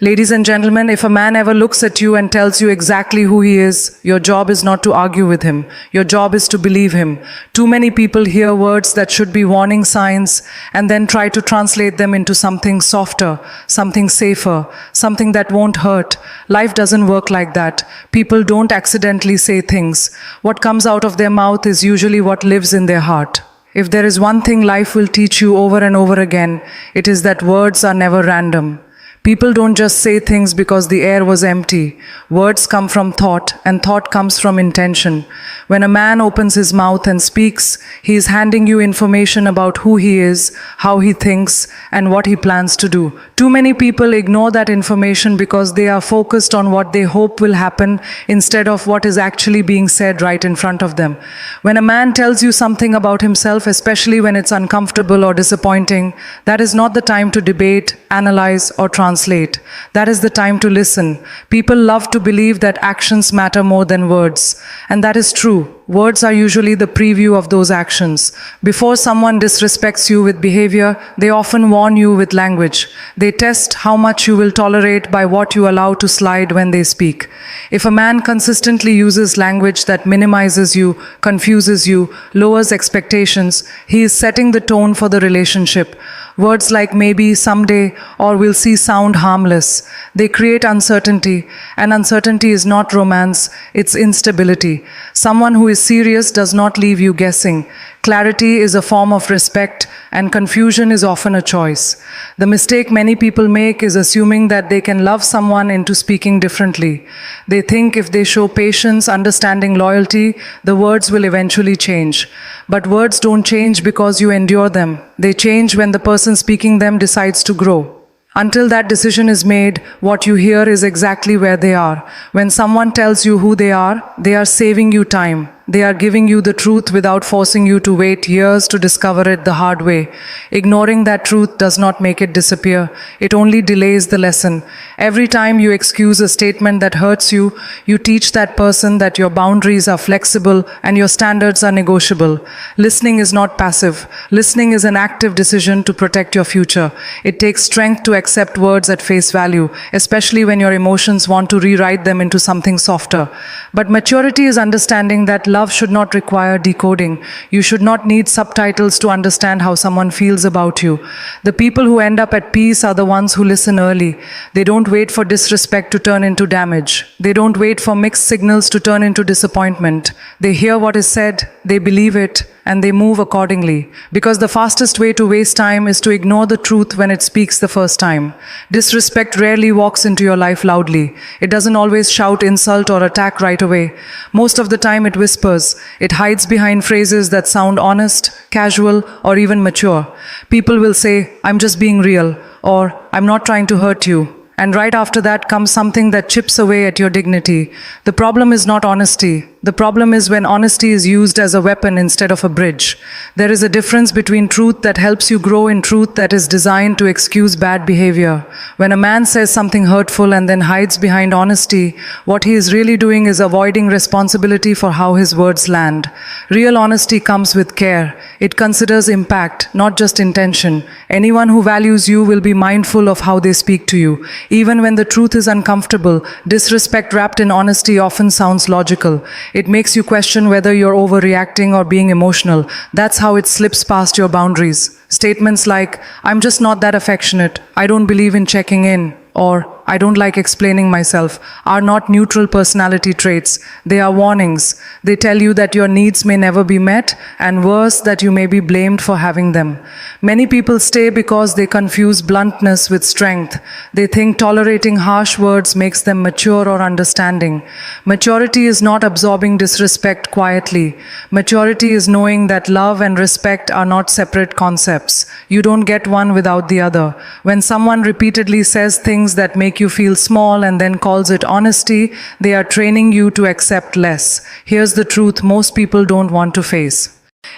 Ladies and gentlemen, if a man ever looks at you and tells you exactly who he is, your job is not to argue with him. Your job is to believe him. Too many people hear words that should be warning signs and then try to translate them into something softer, something safer, something that won't hurt. Life doesn't work like that. People don't accidentally say things. What comes out of their mouth is usually what lives in their heart. If there is one thing life will teach you over and over again, it is that words are never random. People don't just say things because the air was empty. Words come from thought, and thought comes from intention. When a man opens his mouth and speaks, he is handing you information about who he is, how he thinks, and what he plans to do. Too many people ignore that information because they are focused on what they hope will happen instead of what is actually being said right in front of them. When a man tells you something about himself, especially when it's uncomfortable or disappointing, that is not the time to debate, analyze, or translate. That is the time to listen. People love to believe that actions matter more than words. And that is true. Words are usually the preview of those actions. Before someone disrespects you with behavior, they often warn you with language. They test how much you will tolerate by what you allow to slide when they speak. If a man consistently uses language that minimizes you, confuses you, lowers expectations, he is setting the tone for the relationship. Words like maybe, someday, or we'll see sound harmless. They create uncertainty, and uncertainty is not romance, it's instability. Someone who is serious does not leave you guessing. Clarity is a form of respect, and confusion is often a choice. The mistake many people make is assuming that they can love someone into speaking differently. They think if they show patience, understanding, loyalty, the words will eventually change. But words don't change because you endure them. They change when the person speaking them decides to grow. Until that decision is made, what you hear is exactly where they are. When someone tells you who they are saving you time. They are giving you the truth without forcing you to wait years to discover it the hard way. Ignoring that truth does not make it disappear. It only delays the lesson. Every time you excuse a statement that hurts you, you teach that person that your boundaries are flexible and your standards are negotiable. Listening is not passive. Listening is an active decision to protect your future. It takes strength to accept words at face value, especially when your emotions want to rewrite them into something softer. But maturity is understanding that love should not require decoding. You should not need subtitles to understand how someone feels about you. The people who end up at peace are the ones who listen early. They don't wait for disrespect to turn into damage. They don't wait for mixed signals to turn into disappointment. They hear what is said, they believe it, and they move accordingly. Because the fastest way to waste time is to ignore the truth when it speaks the first time. Disrespect rarely walks into your life loudly. It doesn't always shout insult or attack right away. Most of the time it whispers. It hides behind phrases that sound honest, casual, or even mature. People will say, "I'm just being real," or "I'm not trying to hurt you." And right after that comes something that chips away at your dignity. The problem is not honesty. The problem is when honesty is used as a weapon instead of a bridge. There is a difference between truth that helps you grow and truth that is designed to excuse bad behavior. When a man says something hurtful and then hides behind honesty, what he is really doing is avoiding responsibility for how his words land. Real honesty comes with care. It considers impact, not just intention. Anyone who values you will be mindful of how they speak to you. Even when the truth is uncomfortable, disrespect wrapped in honesty often sounds logical. It makes you question whether you're overreacting or being emotional. That's how it slips past your boundaries. Statements like, "I'm just not that affectionate," "I don't believe in checking in," or "I don't like explaining myself," are not neutral personality traits. They are warnings. They tell you that your needs may never be met, and worse, that you may be blamed for having them. Many people stay because they confuse bluntness with strength. They think tolerating harsh words makes them mature or understanding. Maturity is not absorbing disrespect quietly. Maturity is knowing that love and respect are not separate concepts. You don't get one without the other. When someone repeatedly says things that make you feel small and then calls it honesty, they are training you to accept less. Here's the truth most people don't want to face.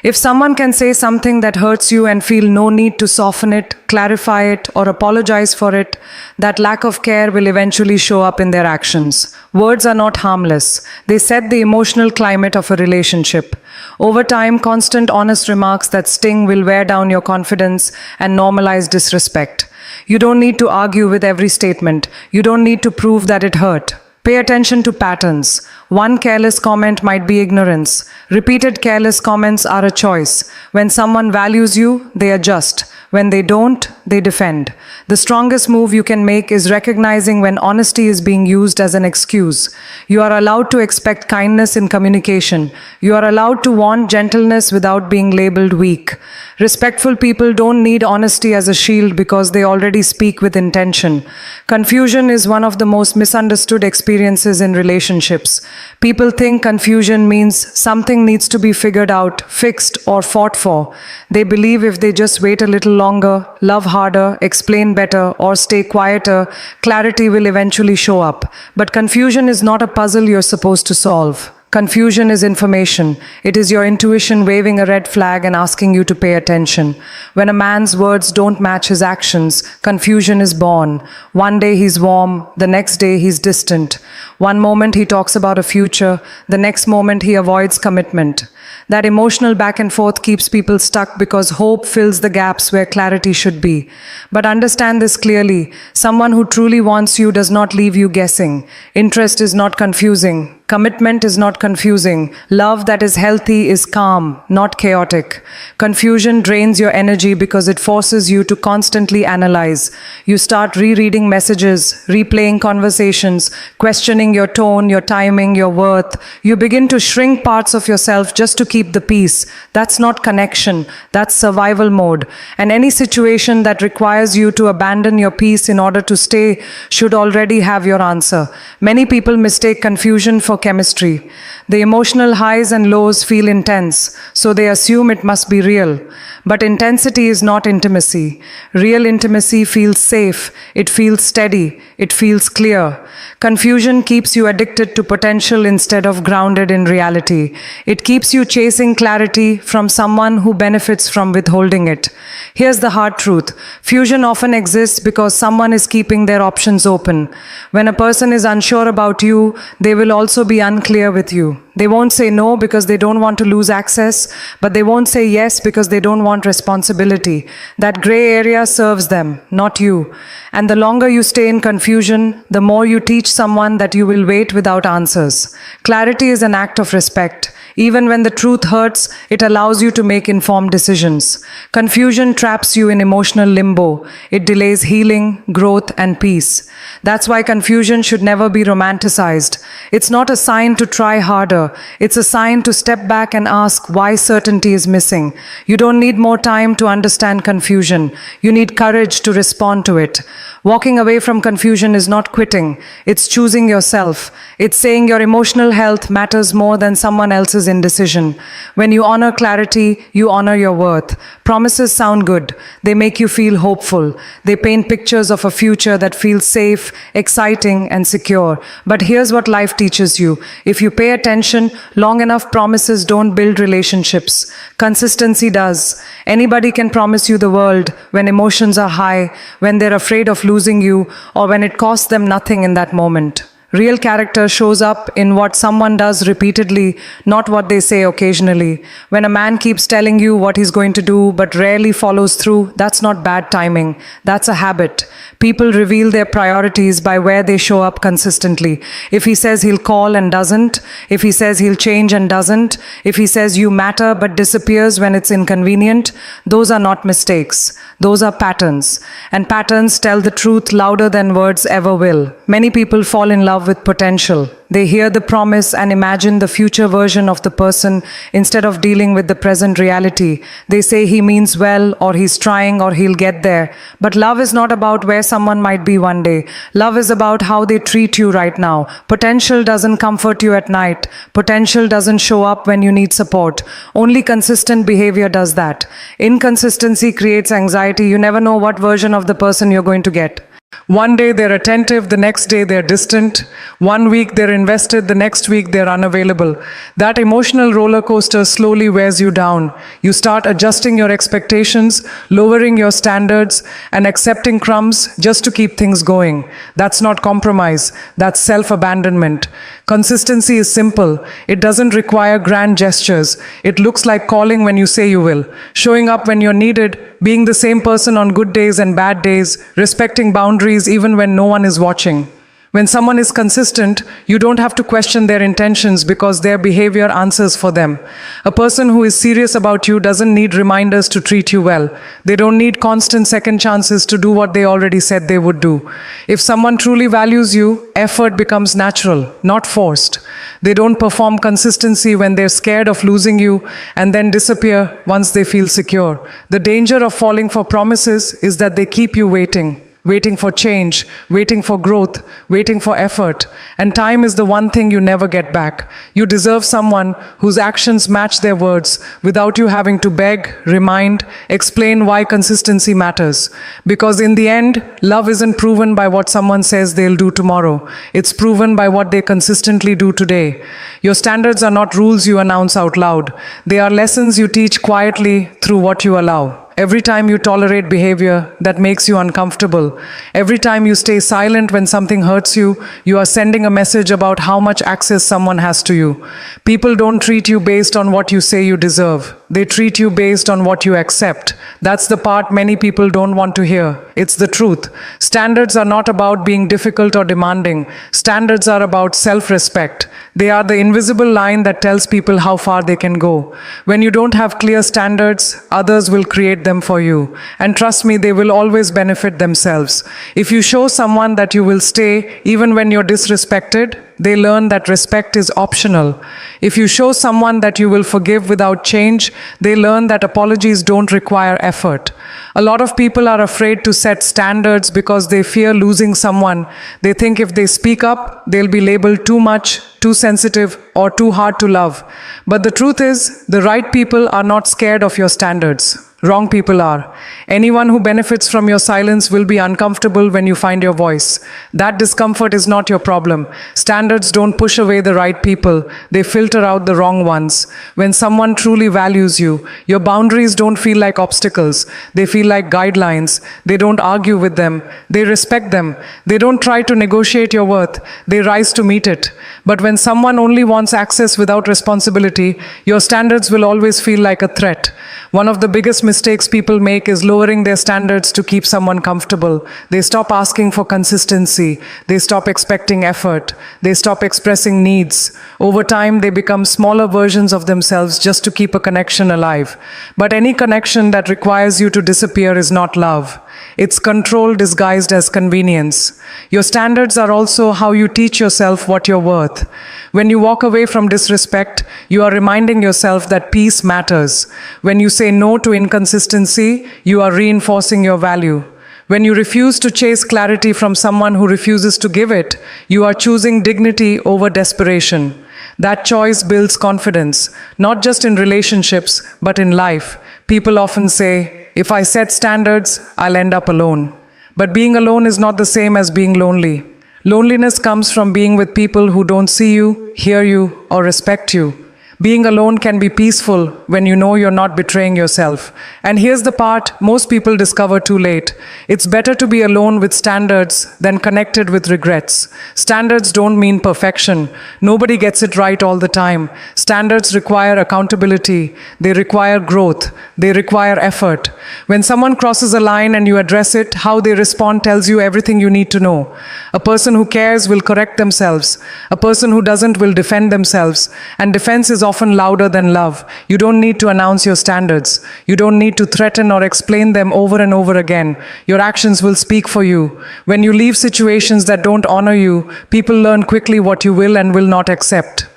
If someone can say something that hurts you and feel no need to soften it, clarify it, or apologize for it, that lack of care will eventually show up in their actions. Words are not harmless. They set the emotional climate of a relationship. Over time, constant honest remarks that sting will wear down your confidence and normalize disrespect. You don't need to argue with every statement. You don't need to prove that it hurt. Pay attention to patterns. One careless comment might be ignorance. Repeated careless comments are a choice. When someone values you, they adjust. When they don't, they defend. The strongest move you can make is recognizing when honesty is being used as an excuse. You are allowed to expect kindness in communication. You are allowed to want gentleness without being labeled weak. Respectful people don't need honesty as a shield because they already speak with intention. Confusion is one of the most misunderstood experiences in relationships. People think confusion means something needs to be figured out, fixed, or fought for. They believe if they just wait a little longer, love harder, explain better, or stay quieter, clarity will eventually show up. But confusion is not a puzzle you're supposed to solve. Confusion is information. It is your intuition waving a red flag and asking you to pay attention. When a man's words don't match his actions, confusion is born. One day he's warm, the next day he's distant. One moment he talks about a future, the next moment he avoids commitment. That emotional back and forth keeps people stuck because hope fills the gaps where clarity should be. But understand this clearly. Someone who truly wants you does not leave you guessing. Interest is not confusing. Commitment is not confusing. Love that is healthy is calm, not chaotic. Confusion drains your energy because it forces you to constantly analyze. You start rereading messages, replaying conversations, questioning your tone, your timing, your worth. You begin to shrink parts of yourself just to keep the peace. That's not connection. That's survival mode. And any situation that requires you to abandon your peace in order to stay should already have your answer. Many people mistake confusion for chemistry. The emotional highs and lows feel intense, so they assume it must be real. But intensity is not intimacy. Real intimacy feels safe, it feels steady, it feels clear. Confusion keeps you addicted to potential instead of grounded in reality. It keeps you chasing clarity from someone who benefits from withholding it. Here's the hard truth. Fusion often exists because someone is keeping their options open. When a person is unsure about you, they will also be unclear with you. They won't say no because they don't want to lose access, but they won't say yes because they don't want responsibility. That gray area serves them, not you. And the longer you stay in confusion, the more you teach someone that you will wait without answers. Clarity is an act of respect. Even when the truth hurts, it allows you to make informed decisions. Confusion traps you in emotional limbo. It delays healing, growth, and peace. That's why confusion should never be romanticized. It's not a sign to try harder. It's a sign to step back and ask why certainty is missing. You don't need more time to understand confusion. You need courage to respond to it. Walking away from confusion is not quitting. It's choosing yourself. It's saying your emotional health matters more than someone else's indecision. When you honor clarity, you honor your worth. Promises sound good. They make you feel hopeful. They paint pictures of a future that feels safe, exciting, and secure. But here's what life teaches you. If you pay attention, long enough promises don't build relationships. Consistency does. Anybody can promise you the world when emotions are high, when they're afraid of losing you, or when it costs them nothing in that moment. Real character shows up in what someone does repeatedly, not what they say occasionally. When a man keeps telling you what he's going to do but rarely follows through, that's not bad timing. That's a habit. People reveal their priorities by where they show up consistently. If he says he'll call and doesn't, if he says he'll change and doesn't, if he says you matter but disappears when it's inconvenient, those are not mistakes. Those are patterns. And patterns tell the truth louder than words ever will. Many people fall in love with potential. They hear the promise and imagine the future version of the person instead of dealing with the present reality. They say he means well, or he's trying, or he'll get there. But love is not about where someone might be one day. Love is about how they treat you right now. Potential doesn't comfort you at night. Potential doesn't show up when you need support. Only consistent behavior does that. Inconsistency creates anxiety. You never know what version of the person you're going to get. One day they're attentive, the next day they're distant. One week they're invested, the next week they're unavailable. That emotional roller coaster slowly wears you down. You start adjusting your expectations, lowering your standards, and accepting crumbs just to keep things going. That's not compromise, that's self-abandonment. Consistency is simple. It doesn't require grand gestures. It looks like calling when you say you will, showing up when you're needed, being the same person on good days and bad days, respecting boundaries even when no one is watching. When someone is consistent, you don't have to question their intentions because their behavior answers for them. A person who is serious about you doesn't need reminders to treat you well. They don't need constant second chances to do what they already said they would do. If someone truly values you, effort becomes natural, not forced. They don't perform consistency when they're scared of losing you and then disappear once they feel secure. The danger of falling for promises is that they keep you waiting. Waiting for change, waiting for growth, waiting for effort. And time is the one thing you never get back. You deserve someone whose actions match their words without you having to beg, remind, explain why consistency matters. Because in the end, love isn't proven by what someone says they'll do tomorrow. It's proven by what they consistently do today. Your standards are not rules you announce out loud. They are lessons you teach quietly through what you allow. Every time you tolerate behavior that makes you uncomfortable, every time you stay silent when something hurts you, you are sending a message about how much access someone has to you. People don't treat you based on what you say you deserve. They treat you based on what you accept. That's the part many people don't want to hear. It's the truth. Standards are not about being difficult or demanding. Standards are about self-respect. They are the invisible line that tells people how far they can go. When you don't have clear standards, others will create them for you. And trust me, they will always benefit themselves. If you show someone that you will stay even when you're disrespected, they learn that respect is optional. If you show someone that you will forgive without change, they learn that apologies don't require effort. A lot of people are afraid to set standards because they fear losing someone. They think if they speak up, they'll be labeled too much, too sensitive, or too hard to love. But the truth is, the right people are not scared of your standards. Wrong people are. Anyone who benefits from your silence will be uncomfortable when you find your voice. That discomfort is not your problem. Standards don't push away the right people. They filter out the wrong ones. When someone truly values you, your boundaries don't feel like obstacles. They feel like guidelines. They don't argue with them. They respect them. They don't try to negotiate your worth. They rise to meet it. But when someone only wants access without responsibility, your standards will always feel like a threat. One of the biggest mistakes people make is lowering their standards to keep someone comfortable. They stop asking for consistency. They stop expecting effort. They stop expressing needs. Over time, they become smaller versions of themselves just to keep a connection alive. But any connection that requires you to disappear is not love. It's control disguised as convenience. Your standards are also how you teach yourself what you're worth. When you walk away from disrespect, you are reminding yourself that peace matters. When you say no to inconsistency, you are reinforcing your value. When you refuse to chase clarity from someone who refuses to give it, you are choosing dignity over desperation. That choice builds confidence, not just in relationships, but in life. People often say, if I set standards, I'll end up alone. But being alone is not the same as being lonely. Loneliness comes from being with people who don't see you, hear you, or respect you. Being alone can be peaceful when you know you're not betraying yourself. And here's the part most people discover too late. It's better to be alone with standards than connected with regrets. Standards don't mean perfection. Nobody gets it right all the time. Standards require accountability. They require growth. They require effort. When someone crosses a line and you address it, how they respond tells you everything you need to know. A person who cares will correct themselves. A person who doesn't will defend themselves. And defense is often louder than love. You don't need to announce your standards. You don't need to threaten or explain them over and over again. Your actions will speak for you. When you leave situations that don't honor you, people learn quickly what you will and will not accept.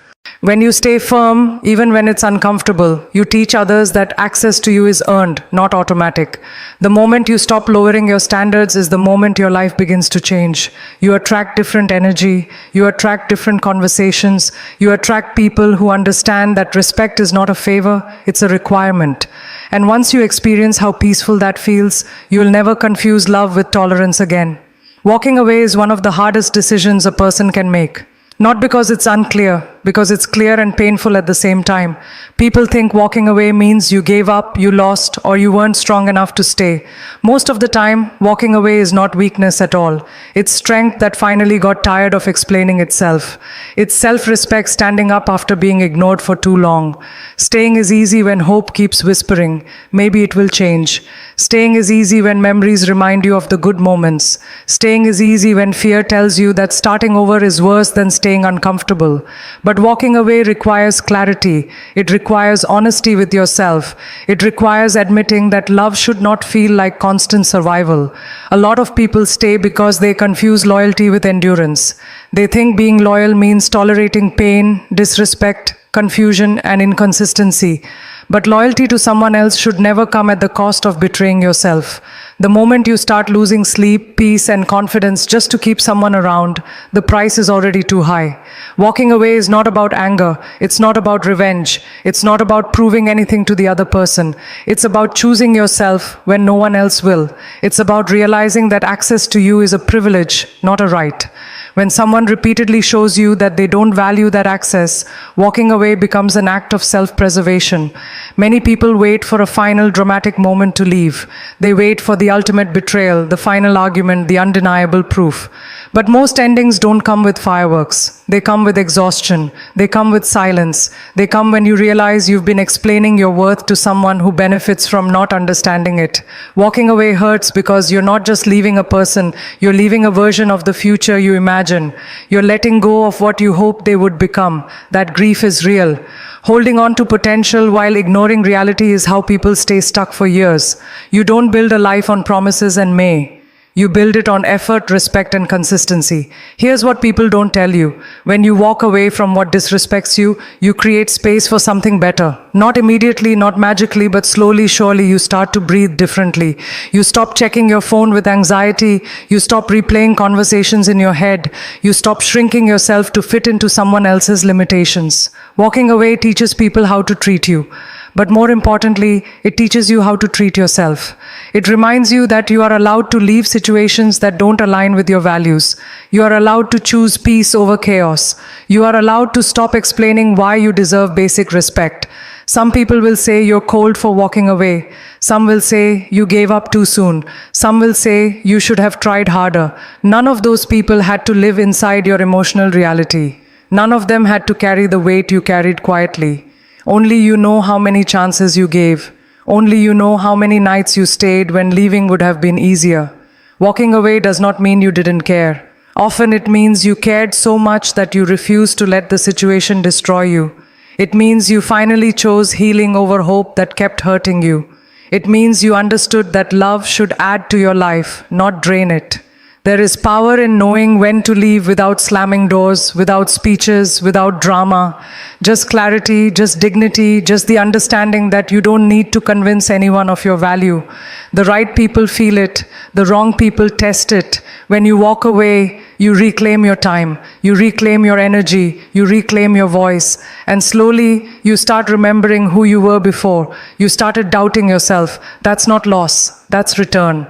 When you stay firm, even when it's uncomfortable, you teach others that access to you is earned, not automatic. The moment you stop lowering your standards is the moment your life begins to change. You attract different energy, you attract different conversations, you attract people who understand that respect is not a favor, it's a requirement. And once you experience how peaceful that feels, you will never confuse love with tolerance again. Walking away is one of the hardest decisions a person can make. Not because it's unclear, because it's clear and painful at the same time. People think walking away means you gave up, you lost, or you weren't strong enough to stay. Most of the time, walking away is not weakness at all. It's strength that finally got tired of explaining itself. It's self-respect standing up after being ignored for too long. Staying is easy when hope keeps whispering, maybe it will change. Staying is easy when memories remind you of the good moments. Staying is easy when fear tells you that starting over is worse than staying uncomfortable. But walking away requires clarity. It requires honesty with yourself. It requires admitting that love should not feel like constant survival. A lot of people stay because they confuse loyalty with endurance. They think being loyal means tolerating pain, disrespect, confusion, and inconsistency. But loyalty to someone else should never come at the cost of betraying yourself. The moment you start losing sleep, peace, and confidence just to keep someone around, the price is already too high. Walking away is not about anger. It's not about revenge. It's not about proving anything to the other person. It's about choosing yourself when no one else will. It's about realizing that access to you is a privilege, not a right. When someone repeatedly shows you that they don't value that access, walking away becomes an act of self-preservation. Many people wait for a final dramatic moment to leave. They wait for the ultimate betrayal, the final argument, the undeniable proof. But most endings don't come with fireworks. They come with exhaustion. They come with silence. They come when you realize you've been explaining your worth to someone who benefits from not understanding it. Walking away hurts because you're not just leaving a person, you're leaving a version of the future you imagine. You're letting go of what you hoped they would become. That grief is real. Holding on to potential while ignoring reality is how people stay stuck for years. You don't build a life on promises and may. You build it on effort, respect, and consistency. Here's what people don't tell you. When you walk away from what disrespects you, you create space for something better. Not immediately, not magically, but slowly, surely, you start to breathe differently. You stop checking your phone with anxiety. You stop replaying conversations in your head. You stop shrinking yourself to fit into someone else's limitations. Walking away teaches people how to treat you. But more importantly, it teaches you how to treat yourself. It reminds you that you are allowed to leave situations that don't align with your values. You are allowed to choose peace over chaos. You are allowed to stop explaining why you deserve basic respect. Some people will say you're cold for walking away. Some will say you gave up too soon. Some will say you should have tried harder. None of those people had to live inside your emotional reality. None of them had to carry the weight you carried quietly. Only you know how many chances you gave. Only you know how many nights you stayed when leaving would have been easier. Walking away does not mean you didn't care. Often it means you cared so much that you refused to let the situation destroy you. It means you finally chose healing over hope that kept hurting you. It means you understood that love should add to your life, not drain it. There is power in knowing when to leave without slamming doors, without speeches, without drama. Just clarity, just dignity, just the understanding that you don't need to convince anyone of your value. The right people feel it, the wrong people test it. When you walk away, you reclaim your time, you reclaim your energy, you reclaim your voice. And slowly, you start remembering who you were before. You started doubting yourself. That's not loss, that's return.